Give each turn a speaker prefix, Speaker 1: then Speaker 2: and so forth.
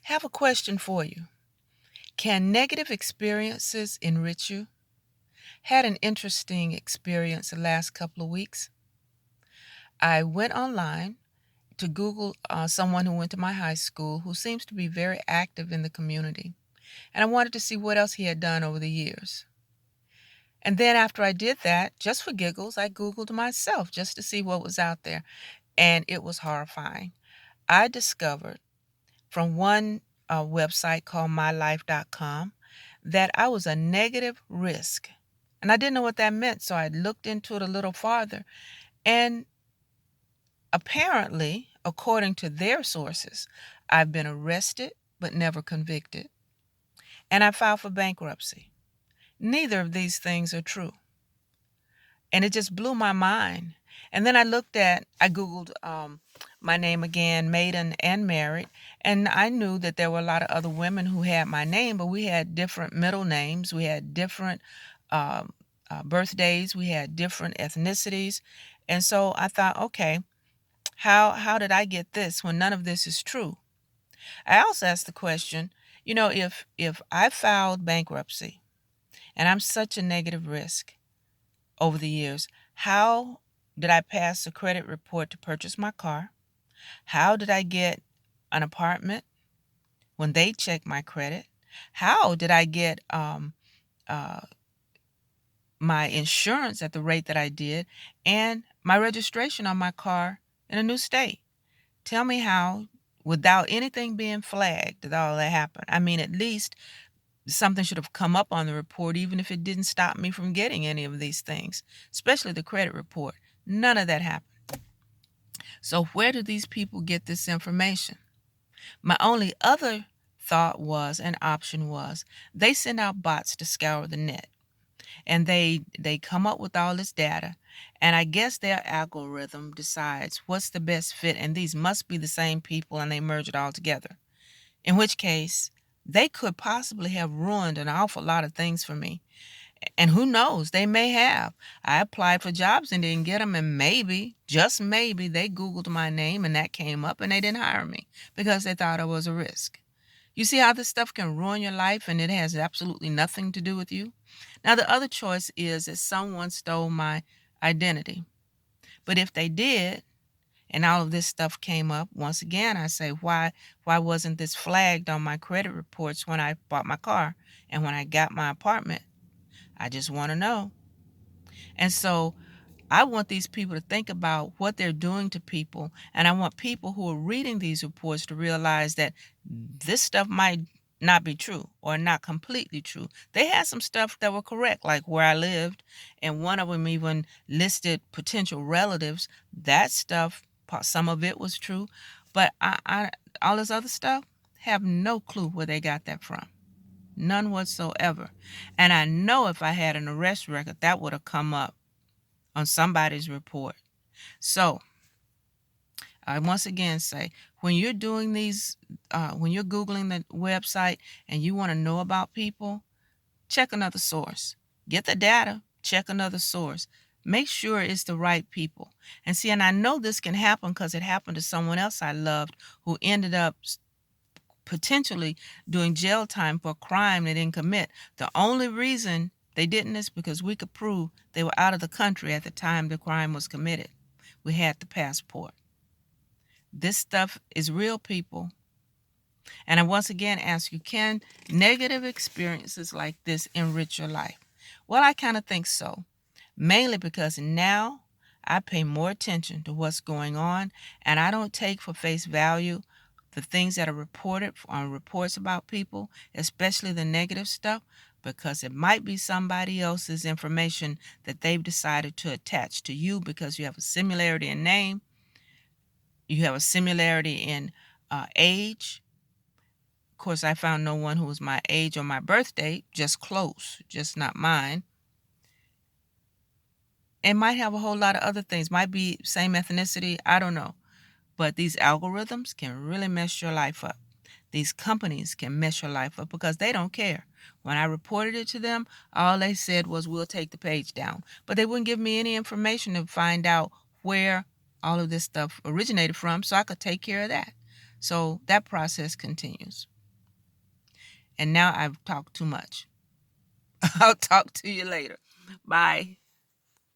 Speaker 1: Have a question for you. Can negative experiences enrich you? Had an interesting experience the last couple of weeks. I went online to Google someone who went to my high school who seems to be very active in the community, and I wanted to see what else he had done over the years. And then after I did that, just for giggles, I Googled myself just to see what was out there, and it was horrifying. I discovered from one website called mylife.com that I was a negative risk. And I didn't know what that meant, so I looked into it a little farther. And apparently, according to their sources, I've been arrested but never convicted. And I filed for bankruptcy. Neither of these things are true. And it just blew my mind. And then I Googled my name again, maiden and married, and I knew that there were a lot of other women who had my name, but we had different middle names, we had different um, birthdays, we had different ethnicities. And so I thought, okay, how did I get this when none of this is true? I also asked the question, if I filed bankruptcy and I'm such a negative risk over the years, how did I pass a credit report to purchase my car? How did I get an apartment when they checked my credit? How did I get uh, my insurance at the rate that I did and my registration on my car in a new state? Tell me how, without anything being flagged, did all that happen? I mean, at least something should have come up on the report, even if it didn't stop me from getting any of these things, especially the credit report. None of that happened. So, where do these people get this information? My only other thought was, an option was, they send out bots to scour the net, and they come up with all this data, and I guess their algorithm decides what's the best fit, and these must be the same people, and they merge it all together. In which case, they could possibly have ruined an awful lot of things for me. And who knows, they may have. I applied for jobs and didn't get them, and maybe, just maybe, they Googled my name and that came up and they didn't hire me because they thought I was a risk. You see how this stuff can ruin your life and it has absolutely nothing to do with you? Now, the other choice is that someone stole my identity. But if they did, and all of this stuff came up, once again, I say, why wasn't this flagged on my credit reports when I bought my car and when I got my apartment? I just want to know. And so I want these people to think about what they're doing to people. And I want people who are reading these reports to realize that this stuff might not be true or not completely true. They had some stuff that were correct, like where I lived, and one of them even listed potential relatives. That stuff, some of it was true, but I all this other stuff, have no clue where they got that from. None whatsoever. And I know if I had an arrest record, that would have come up on somebody's report. So I once again say, when you're doing these, when you're Googling the website and you want to know about people, check another source. Get the data, check another source. Make sure it's the right people. And see, and I know this can happen because it happened to someone else I loved who ended up potentially doing jail time for a crime they didn't commit. The only reason they didn't is because we could prove they were out of the country at the time the crime was committed. We had the passport. This stuff is real, people. And I once again ask you, can negative experiences like this enrich your life? Well, I kind of think so. Mainly because now I pay more attention to what's going on, and I don't take for face value the things that are reported on reports about people, especially the negative stuff, because it might be somebody else's information that they've decided to attach to you because you have a similarity in name, you have a similarity in age. Of course, I found no one who was my age or my birthday, just close, just not mine. And might have a whole lot of other things, might be same ethnicity, I don't know. But these algorithms can really mess your life up. These companies can mess your life up because they don't care. When I reported it to them, all they said was, we'll take the page down. But they wouldn't give me any information to find out where all of this stuff originated from so I could take care of that. So that process continues. And now I've talked too much. I'll talk to you later. Bye.